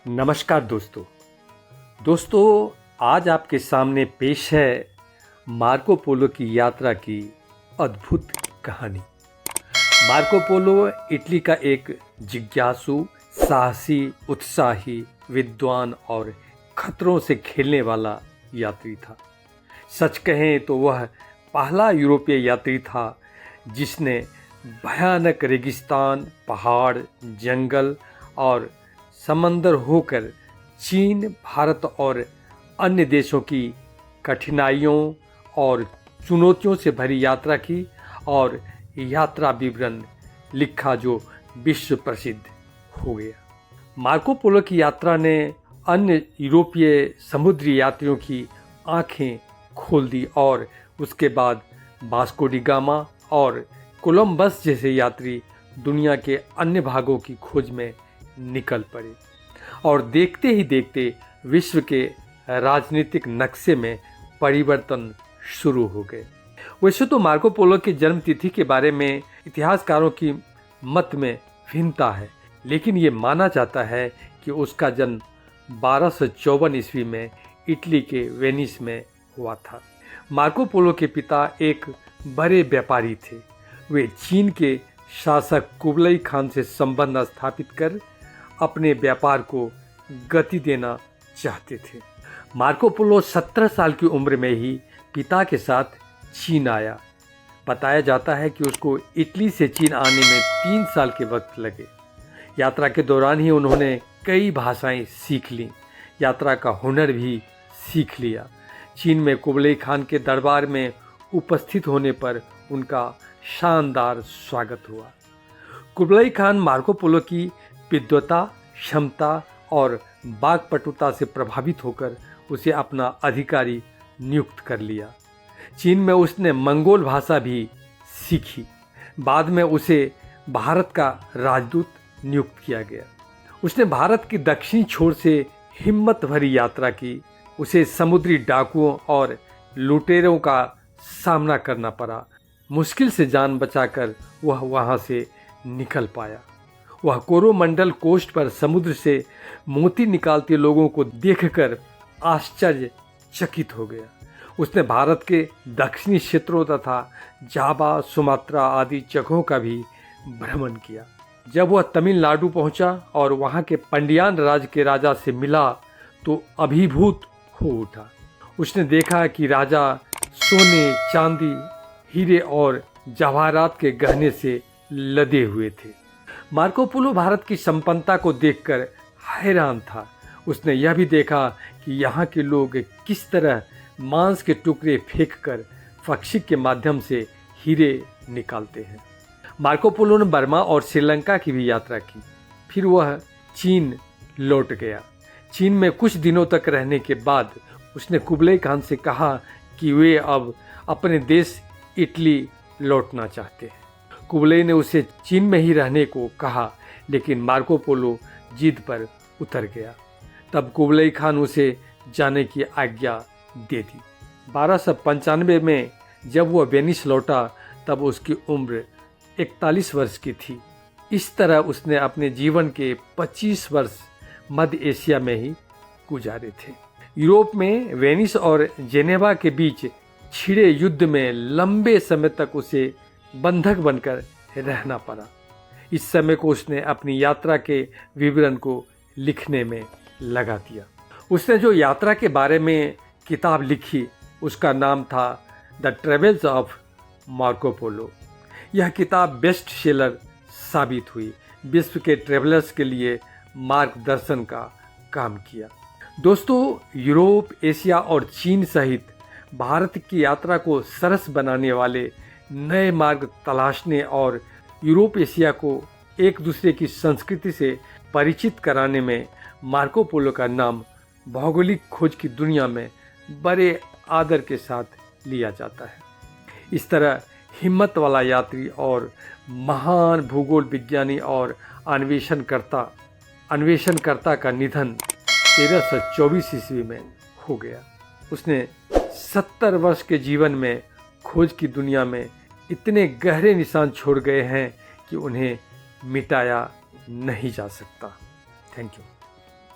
नमस्कार दोस्तों आज आपके सामने पेश है मार्को पोलो की यात्रा की अद्भुत कहानी। मार्को पोलो इटली का एक जिज्ञासु, साहसी, उत्साही, विद्वान और खतरों से खेलने वाला यात्री था। सच कहें तो वह पहला यूरोपीय यात्री था जिसने भयानक रेगिस्तान, पहाड़, जंगल और समंदर होकर चीन, भारत और अन्य देशों की कठिनाइयों और चुनौतियों से भरी यात्रा की और यात्रा विवरण लिखा जो विश्व प्रसिद्ध हो गया। मार्को पोलो की यात्रा ने अन्य यूरोपीय समुद्री यात्रियों की आंखें खोल दी और उसके बाद वास्को डी गामा और कोलंबस जैसे यात्री दुनिया के अन्य भागों की खोज में निकल पड़े और देखते ही देखते विश्व के राजनीतिक नक्शे में परिवर्तन शुरू हो गए। वैसे तो मार्को पोलो की जन्म तिथि के बारे में इतिहासकारों की मत में भिन्नता है, लेकिन ये माना जाता है कि उसका जन्म 1254 ईस्वी में इटली के वेनिस में हुआ था। मार्को पोलो के पिता एक बड़े व्यापारी थे। वे चीन के शासक कुबलई खान से संबंध स्थापित कर अपने व्यापार को गति देना चाहते थे। मार्को पोलो 17 साल की उम्र में ही पिता के साथ चीन आया। बताया जाता है कि उसको इटली से चीन आने में 3 साल के वक्त लगे। यात्रा के दौरान ही उन्होंने कई भाषाएं सीख लीं, यात्रा का हुनर भी सीख लिया। चीन में कुबलई खान के दरबार में उपस्थित होने पर उनका शानदार स्वागत हुआ। कुबलई खान मार्को पोलो की विद्वता, क्षमता और वाक्पटुता से प्रभावित होकर उसे अपना अधिकारी नियुक्त कर लिया। चीन में उसने मंगोल भाषा भी सीखी। बाद में उसे भारत का राजदूत नियुक्त किया गया। उसने भारत की दक्षिणी छोर से हिम्मत भरी यात्रा की। उसे समुद्री डाकुओं और लुटेरों का सामना करना पड़ा। मुश्किल से जान बचाकर वह वहां से निकल पाया। वह कोरोमंडल कोस्ट पर समुद्र से मोती निकालते लोगों को देखकर आश्चर्यचकित हो गया। उसने भारत के दक्षिणी क्षेत्रों तथा जावा, सुमात्रा आदि जगहों का भी भ्रमण किया। जब वह तमिलनाडु पहुंचा और वहां के पंडियान राज के राजा से मिला तो अभिभूत हो उठा। उसने देखा कि राजा सोने, चांदी, हीरे और जवाहरात के गहने से लदे हुए थे। मार्को पोलो भारत की संपन्नता को देखकर हैरान था। उसने यह भी देखा कि यहाँ के लोग किस तरह मांस के टुकड़े फेंककर पक्षी के माध्यम से हीरे निकालते हैं। मार्को पोलो ने बर्मा और श्रीलंका की भी यात्रा की। फिर वह चीन लौट गया। चीन में कुछ दिनों तक रहने के बाद उसने कुबलई खान से कहा कि वे अब अपने देश इटली लौटना चाहते हैं। कुबलई ने उसे चीन में ही रहने को कहा, लेकिन मार्को पोलो जिद पर उतर गया। तब कुबलई खान उसे जाने की आज्ञा दे दी। 1295 में जब वह वेनिस लौटा तब उसकी उम्र 41 वर्ष की थी। इस तरह उसने अपने जीवन के 25 वर्ष मध्य एशिया में ही गुजारे थे। यूरोप में वेनिस और जेनेवा के बीच छिड़े युद्ध में लंबे समय तक उसे बंधक बनकर रहना पड़ा। इस समय को उसने अपनी यात्रा के विवरण को लिखने में लगा दिया। उसने जो यात्रा के बारे में किताब लिखी उसका नाम था the travels of Marco Polo. यह किताब बेस्ट सेलर साबित हुई, विश्व के ट्रेवलर्स के लिए मार्गदर्शन का काम किया। दोस्तों, यूरोप, एशिया और चीन सहित भारत की यात्रा को सरस बनाने वाले नए मार्ग तलाशने और यूरोप एशिया को एक दूसरे की संस्कृति से परिचित कराने में मार्को पोलो का नाम भौगोलिक खोज की दुनिया में बड़े आदर के साथ लिया जाता है। इस तरह हिम्मत वाला यात्री और महान भूगोल विज्ञानी और अन्वेषणकर्ता का निधन 1324 ईस्वी में हो गया। उसने 70 वर्ष के जीवन में खोज की दुनिया में इतने गहरे निशान छोड़ गए हैं कि उन्हें मिटाया नहीं जा सकता। Thank you.